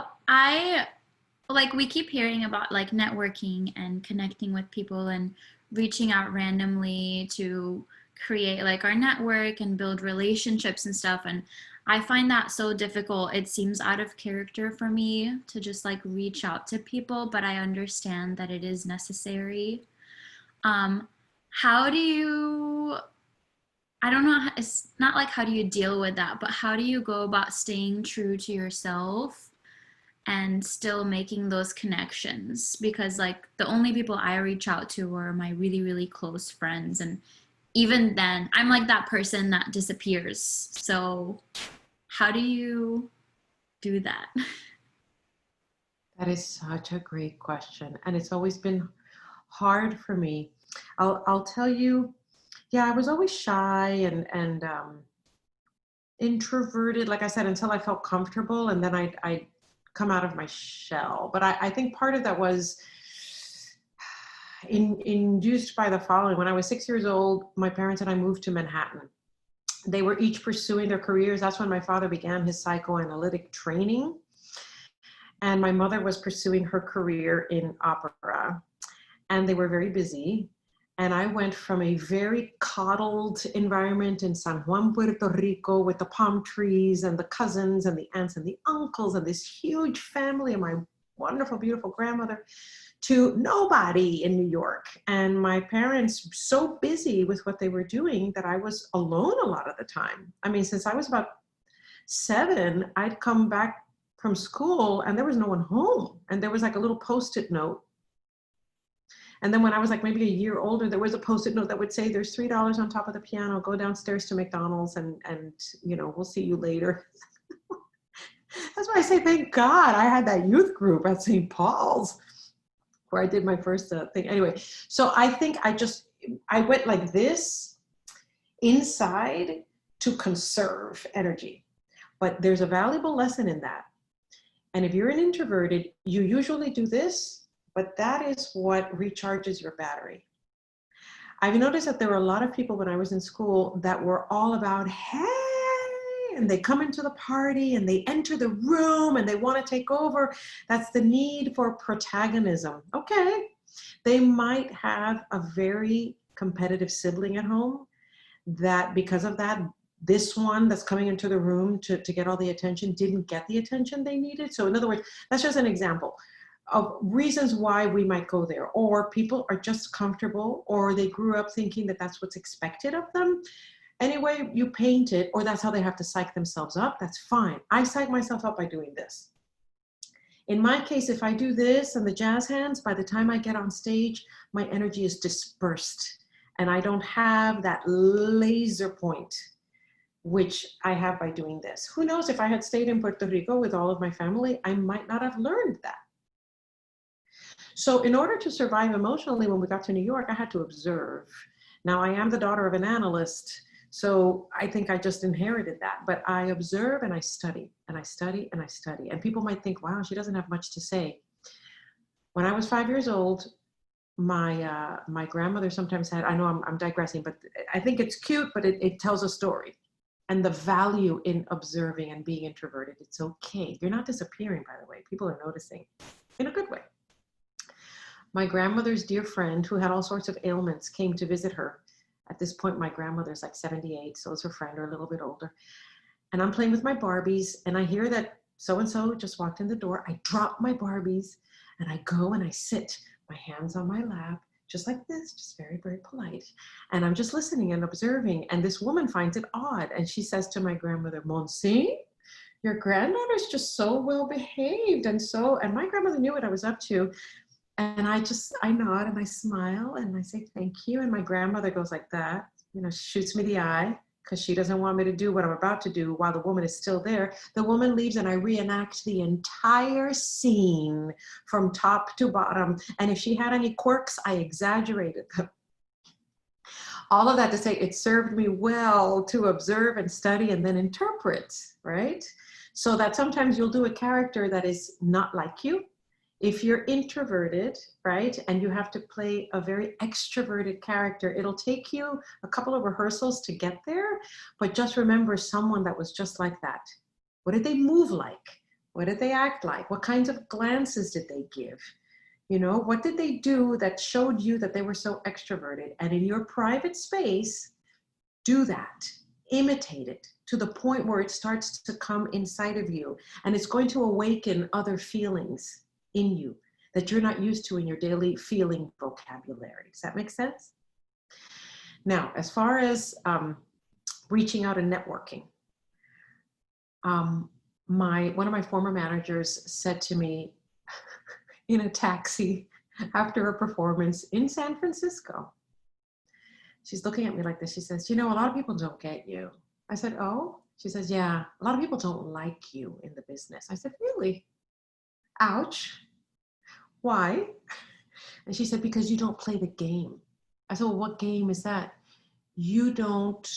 S7: we keep hearing about like networking and connecting with people and reaching out randomly to create like our network and build relationships and stuff. And I find that so difficult. It seems out of character for me to just like reach out to people, but I understand that it is necessary. How do you, I don't know, it's not like how do you deal with that, but how do you go about staying true to yourself and still making those connections? Because like the only people I reach out to are my really, really close friends. And even then, I'm like that person that disappears. So how do you do that?
S2: That is such a great question. And it's always been hard for me. I'll tell you, yeah, I was always shy and introverted, like I said, until I felt comfortable, and then I'd come out of my shell. But I think part of that was induced by the following. When I was 6 years old, my parents and I moved to Manhattan. They were each pursuing their careers. That's when my father began his psychoanalytic training. And my mother was pursuing her career in opera. And they were very busy. And I went from a very coddled environment in San Juan, Puerto Rico, with the palm trees and the cousins and the aunts and the uncles and this huge family and my wonderful, beautiful grandmother, to nobody in New York. And my parents so busy with what they were doing that I was alone a lot of the time. I mean, since I was about 7, I'd come back from school and there was no one home. And there was like a little Post-it note. And then when I was like maybe a year older, there was a Post-it note that would say, there's $3 on top of the piano, go downstairs to McDonald's and you know, we'll see you later. That's why I say, thank God I had that youth group at St. Paul's where I did my first thing. Anyway, so I think I went like this inside to conserve energy. But there's a valuable lesson in that. And if you're an introverted, you usually do this, but that is what recharges your battery. I've noticed that there were a lot of people when I was in school that were all about, hey, and they come into the party and they enter the room and they want to take over. That's the need for protagonism. Okay, they might have a very competitive sibling at home that because of that, this one that's coming into the room to get all the attention didn't get the attention they needed. So in other words, that's just an example of reasons why we might go there, or people are just comfortable, or they grew up thinking that that's what's expected of them. Anyway, you paint it, or that's how they have to psych themselves up. That's fine. I psych myself up by doing this. In my case, if I do this and the jazz hands, by the time I get on stage, my energy is dispersed and I don't have that laser point, which I have by doing this. Who knows, if I had stayed in Puerto Rico with all of my family, I might not have learned that. So in order to survive emotionally, when we got to New York, I had to observe. Now I am the daughter of an analyst, so I think I just inherited that, but I observe and I study and I study and I study. And people might think, wow, she doesn't have much to say. When I was 5 years old, my grandmother sometimes had, I know I'm digressing, but I think it's cute, but it tells a story. And the value in observing and being introverted, it's okay. You're not disappearing, by the way. People are noticing in a good way. My grandmother's dear friend, who had all sorts of ailments, came to visit her. At this point, my grandmother's like 78, so is her friend, or a little bit older. And I'm playing with my Barbies, and I hear that so-and-so just walked in the door. I drop my Barbies, and I go and I sit, my hands on my lap, just like this, just very, very polite. And I'm just listening and observing, and this woman finds it odd, and she says to my grandmother, Monsi, your granddaughter's just so well behaved, and my grandmother knew what I was up to. And I nod and I smile and I say, thank you. And my grandmother goes like that, you know, shoots me the eye because she doesn't want me to do what I'm about to do while the woman is still there. The woman leaves and I reenact the entire scene from top to bottom. And if she had any quirks, I exaggerated them. All of that to say it served me well to observe and study and then interpret, right? So that sometimes you'll do a character that is not like you. If you're introverted, right, and you have to play a very extroverted character, it'll take you a couple of rehearsals to get there, but just remember someone that was just like that. What did they move like? What did they act like? What kinds of glances did they give? You know, what did they do that showed you that they were so extroverted? And in your private space, do that. Imitate it to the point where it starts to come inside of you, and it's going to awaken other feelings in you that you're not used to in your daily feeling vocabulary. Does that make sense? Now, as far as reaching out and networking, one of my former managers said to me in a taxi after a performance in San Francisco, she's looking at me like this. She says, you know, a lot of people don't get you. I said, oh? She says, yeah, a lot of people don't like you in the business. I said, really? Ouch. Why? And she said, because you don't play the game. I said, well, what game is that? You don't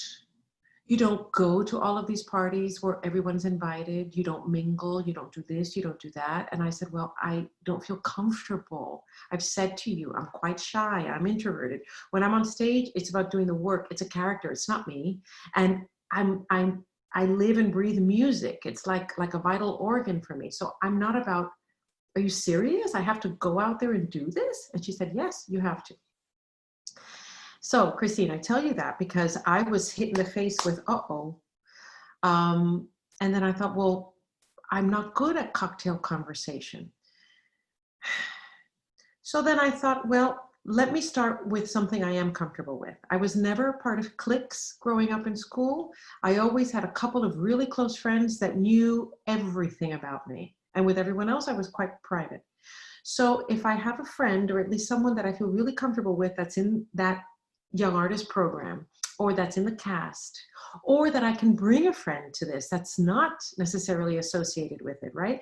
S2: go to all of these parties where everyone's invited. You don't mingle. You don't do this. You don't do that. And I said, well, I don't feel comfortable. I've said to you, I'm quite shy. I'm introverted. When I'm on stage, it's about doing the work. It's a character. It's not me. And I live and breathe music. It's like a vital organ for me. So I'm not about, are you serious? I have to go out there and do this? And she said, yes, you have to. So Christine, I tell you that because I was hit in the face with, and then I thought, well, I'm not good at cocktail conversation. So then I thought, well, let me start with something I am comfortable with. I was never part of cliques growing up in school. I always had a couple of really close friends that knew everything about me. And with everyone else, I was quite private. So if I have a friend, or at least someone that I feel really comfortable with that's in that young artist program, or that's in the cast, or that I can bring a friend to this that's not necessarily associated with it, right?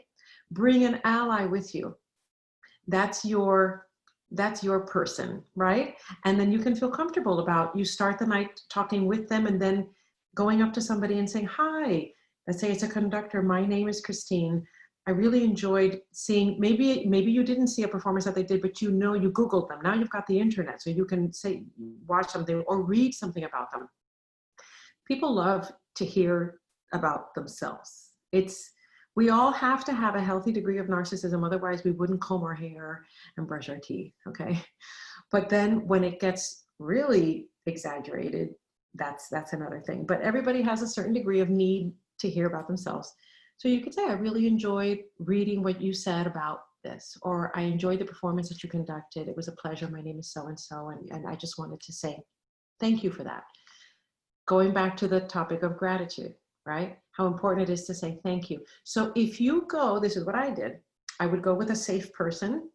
S2: Bring an ally with you. That's your person, right? And then you can feel comfortable about, you start the night talking with them and then going up to somebody and saying, hi, let's say it's a conductor, my name is Christine. I really enjoyed seeing, maybe you didn't see a performance that they did, but you know, you Googled them. Now you've got the internet, so you can say, watch something or read something about them. People love to hear about themselves. We all have to have a healthy degree of narcissism, otherwise we wouldn't comb our hair and brush our teeth, okay? But then when it gets really exaggerated, that's another thing. But everybody has a certain degree of need to hear about themselves. So you could say, I really enjoyed reading what you said about this, or I enjoyed the performance that you conducted. It was a pleasure. My name is so-and-so, and I just wanted to say thank you for that. Going back to the topic of gratitude, right? How important it is to say thank you. So if you go, this is what I did. I would go with a safe person,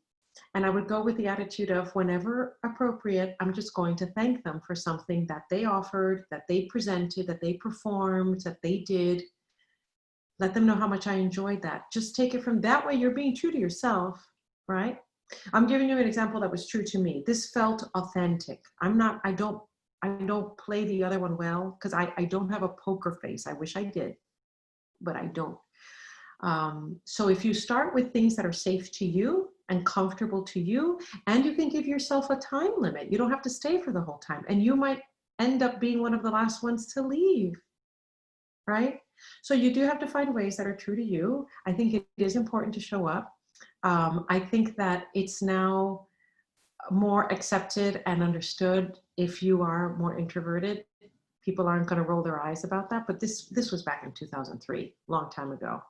S2: and I would go with the attitude of, whenever appropriate, I'm just going to thank them for something that they offered, that they presented, that they performed, that they did. Let them know how much I enjoyed that. Just take it from that way. You're being true to yourself, right? I'm giving you an example that was true to me. This felt authentic. I don't play the other one well because I don't have a poker face. I wish I did, but I don't. So if you start with things that are safe to you and comfortable to you, and you can give yourself a time limit. You don't have to stay for the whole time. And you might end up being one of the last ones to leave, right? So you do have to find ways that are true to you. I think it is important to show up. I think that it's now more accepted and understood if you are more introverted. People aren't going to roll their eyes about that, but this was back in 2003, long time ago.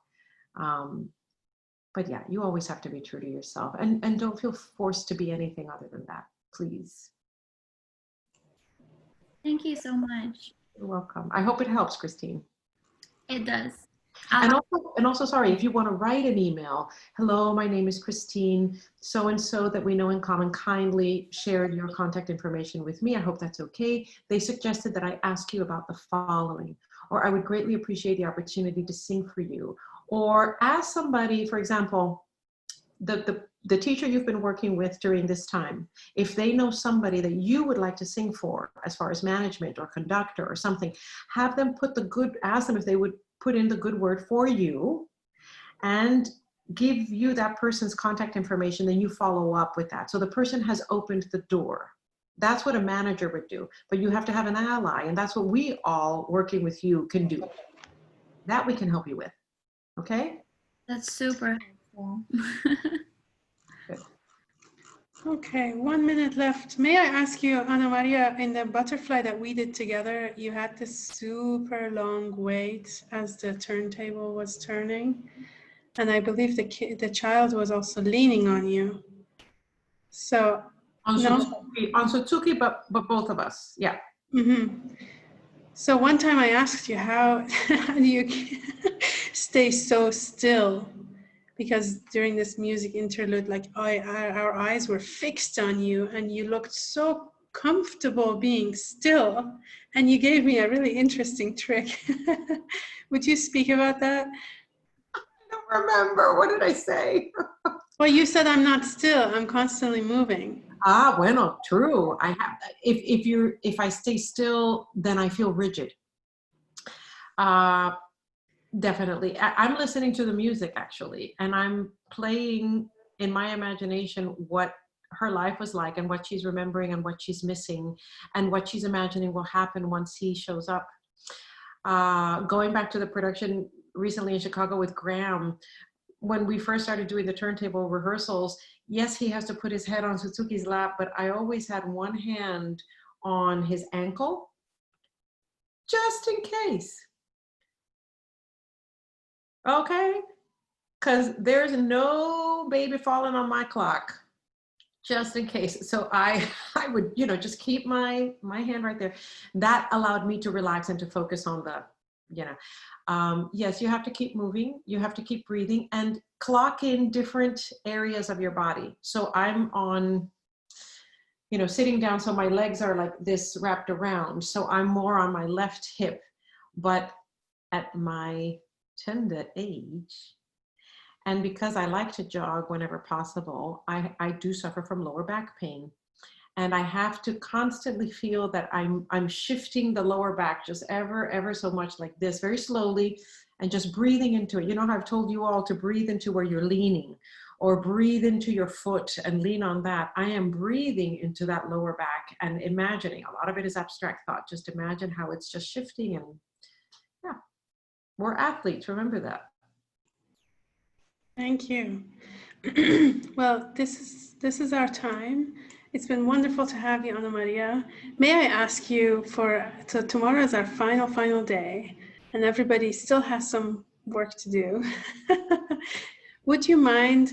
S2: But yeah, you always have to be true to yourself, and don't feel forced to be anything other than that, please.
S7: Thank you so much.
S2: You're welcome. I hope it helps, Christine.
S7: It does.
S2: And also, sorry, if you want to write an email, hello, my name is Christine, so-and-so that we know in common kindly shared your contact information with me. I hope that's okay. They suggested that I ask you about the following, or I would greatly appreciate the opportunity to sing for you. Or ask somebody, for example, the teacher you've been working with during this time, if they know somebody that you would like to sing for, as far as management or conductor or something, have them ask them if they would put in the good word for you and give you that person's contact information, then you follow up with that. So the person has opened the door. That's what a manager would do, but you have to have an ally, and that's what we all working with you can do. That we can help you with, okay?
S7: That's super helpful.
S1: Okay, 1 minute left. May I ask you, Ana Maria, in the butterfly that we did together, you had this super long wait as the turntable was turning. And I believe the child was also leaning on you. So,
S2: On
S1: no?
S2: Suzuki, but both of us, yeah.
S1: Mm-hmm. So one time I asked you, how do you stay so still? Because during this music interlude, like our eyes were fixed on you and you looked so comfortable being still. And you gave me a really interesting trick. Would you speak about that?
S2: I don't remember. What did I say?
S1: Well, you said I'm not still. I'm constantly moving.
S2: Ah, bueno, true. I have. If I stay still, then I feel rigid. Definitely. I'm listening to the music actually, and I'm playing in my imagination what her life was like and what she's remembering and what she's missing and what she's imagining will happen once he shows up. Going back to the production recently in Chicago with Graham, when we first started doing the turntable rehearsals, yes, he has to put his head on Suzuki's lap, but I always had one hand on his ankle, just in case. Okay? Because there's no baby falling on my clock, just in case. So I would, just keep my hand right there. That allowed me to relax and to focus on the, yes, you have to keep moving, you have to keep breathing and clock in different areas of your body. So I'm on, sitting down, so my legs are like this wrapped around. So I'm more on my left hip, but at my tender age, and because I like to jog whenever possible, I do suffer from lower back pain. And I have to constantly feel that I'm shifting the lower back just ever so much like this, very slowly, and just breathing into it. You know how I've told you all to breathe into where you're leaning, or breathe into your foot and lean on that. I am breathing into that lower back and imagining. A lot of it is abstract thought. Just imagine how it's just shifting, and yeah, we're athletes, remember that.
S1: Thank you. Well, this is our time. It's been wonderful to have you, Ana Maria. May I ask you so tomorrow is our final day, and everybody still has some work to do. Would you mind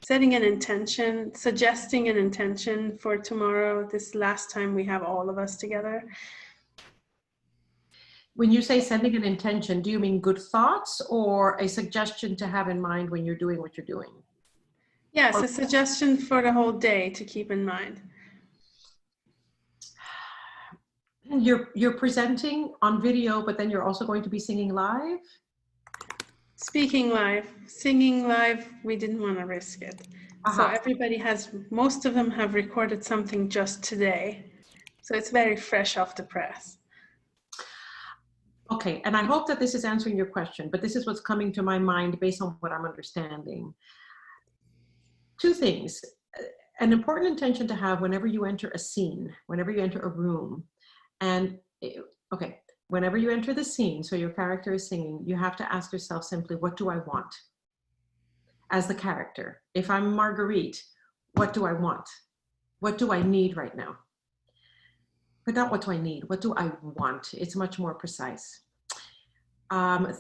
S1: setting an intention, suggesting an intention for tomorrow, this last time we have all of us together?
S2: When you say sending an intention, do you mean good thoughts or a suggestion to have in mind when you're doing what you're doing?
S1: Yes, a suggestion for the whole day to keep in mind.
S2: You're presenting on video, but then you're also going to be singing live?
S1: Speaking live, singing live, we didn't want to risk it. So everybody most of them have recorded something just today. So it's very fresh off the press.
S2: Okay, and I hope that this is answering your question, but this is what's coming to my mind based on what I'm understanding. Two things. An important intention to have whenever you enter a scene, whenever you enter a room, and okay, whenever you enter the scene, so your character is singing, you have to ask yourself simply, what do I want? As the character. If I'm Marguerite, what do I want? What do I need right now? But not what do I need, what do I want? It's much more precise.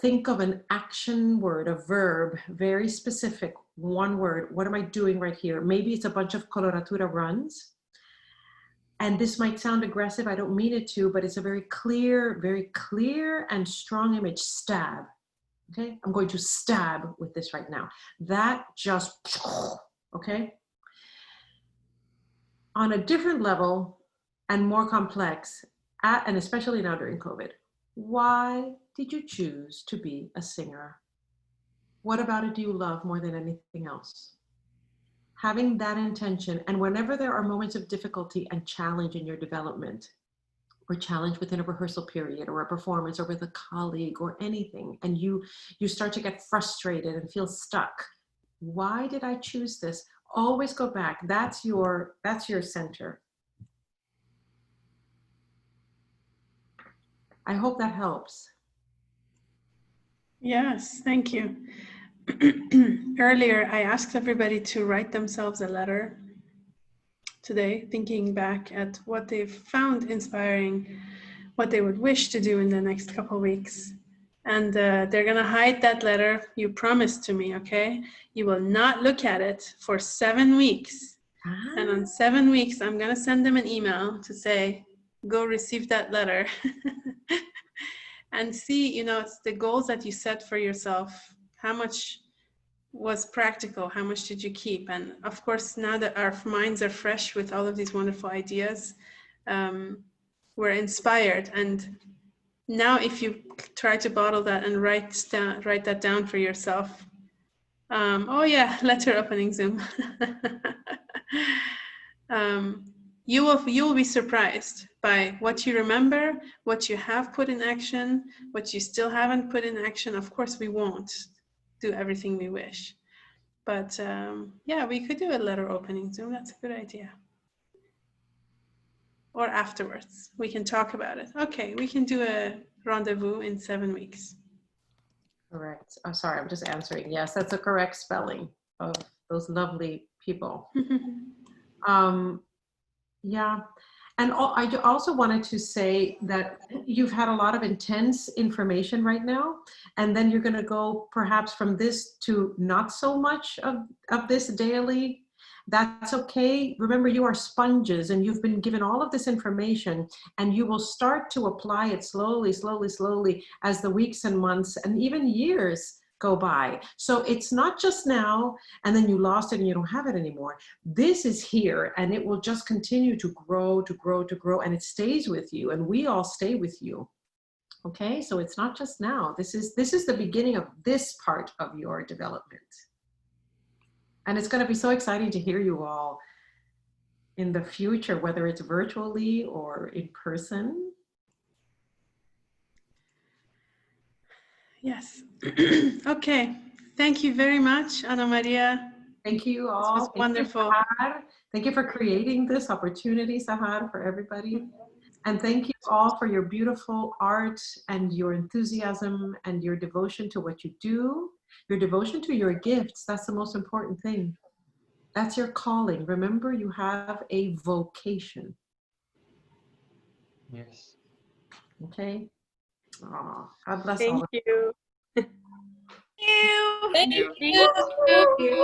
S2: Think of an action word, a verb, very specific, one word. What am I doing right here? Maybe it's a bunch of coloratura runs. And this might sound aggressive, I don't mean it to, but it's a very clear and strong image. Stab, okay? I'm going to stab with this right now. That just, okay? On a different level and more complex, and especially now during COVID, why did you choose to be a singer? What about it do you love more than anything else? Having that intention, and whenever there are moments of difficulty and challenge in your development, or challenge within a rehearsal period or a performance or with a colleague or anything, and you start to get frustrated and feel stuck. Why did I choose this? Always go back. That's your center. I hope that helps.
S1: Yes, thank you. Earlier, I asked everybody to write themselves a letter today, thinking back at what they've found inspiring, what they would wish to do in the next couple of weeks. And they're gonna hide that letter you promised to me, okay? You will not look at it for 7 weeks. And on 7 weeks, I'm gonna send them an email to say, go receive that letter. And see, you know, it's the goals that you set for yourself. How much was practical? How much did you keep? And of course, now that our minds are fresh with all of these wonderful ideas, we're inspired. And now if you try to bottle that and write that down for yourself, oh yeah, letter opening Zoom. You will be surprised by what you remember, what you have put in action, what you still haven't put in action. Of course, we won't do everything we wish. But yeah, we could do a letter opening Zoom. That's a good idea. Or afterwards, we can talk about it. Okay, we can do a rendezvous in 7 weeks.
S2: Correct. I'm sorry, I'm just answering. Yes, that's a correct spelling of those lovely people. Yeah. And I also wanted to say that you've had a lot of intense information right now, and then you're going to go perhaps from this to not so much of this daily. That's okay. Remember, you are sponges, and you've been given all of this information, and you will start to apply it slowly, slowly, slowly as the weeks and months and even years go by. So it's not just now, and then you lost it and you don't have it anymore. This is here, and it will just continue to grow, to grow, to grow, and it stays with you, and we all stay with you. Okay, so it's not just now. This is the beginning of this part of your development. And it's going to be so exciting to hear you all in the future, whether it's virtually or in person.
S1: Yes. Okay. Thank you very much, Ana Maria.
S2: Thank you all.
S1: This was wonderful.
S2: Thank you for creating this opportunity, Sahar, for everybody. And thank you all for your beautiful art and your enthusiasm and your devotion to what you do, your devotion to your gifts. That's the most important thing. That's your calling. Remember, you have a vocation.
S8: Yes.
S2: Okay. Oh, God bless
S4: Thank
S2: all of you.
S4: you.
S3: Thank you.
S4: Thank you.
S3: Thank you.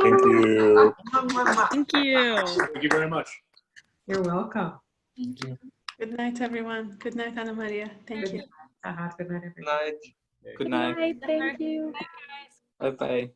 S8: Thank you.
S3: Thank you.
S8: Thank you very much.
S2: You're welcome.
S7: Thank you.
S1: Good night, everyone. Good night, Ana Maria. Thank you.
S2: Good night,
S8: Good
S2: everybody.
S8: night. Good night.
S6: Thank you.
S8: Bye bye.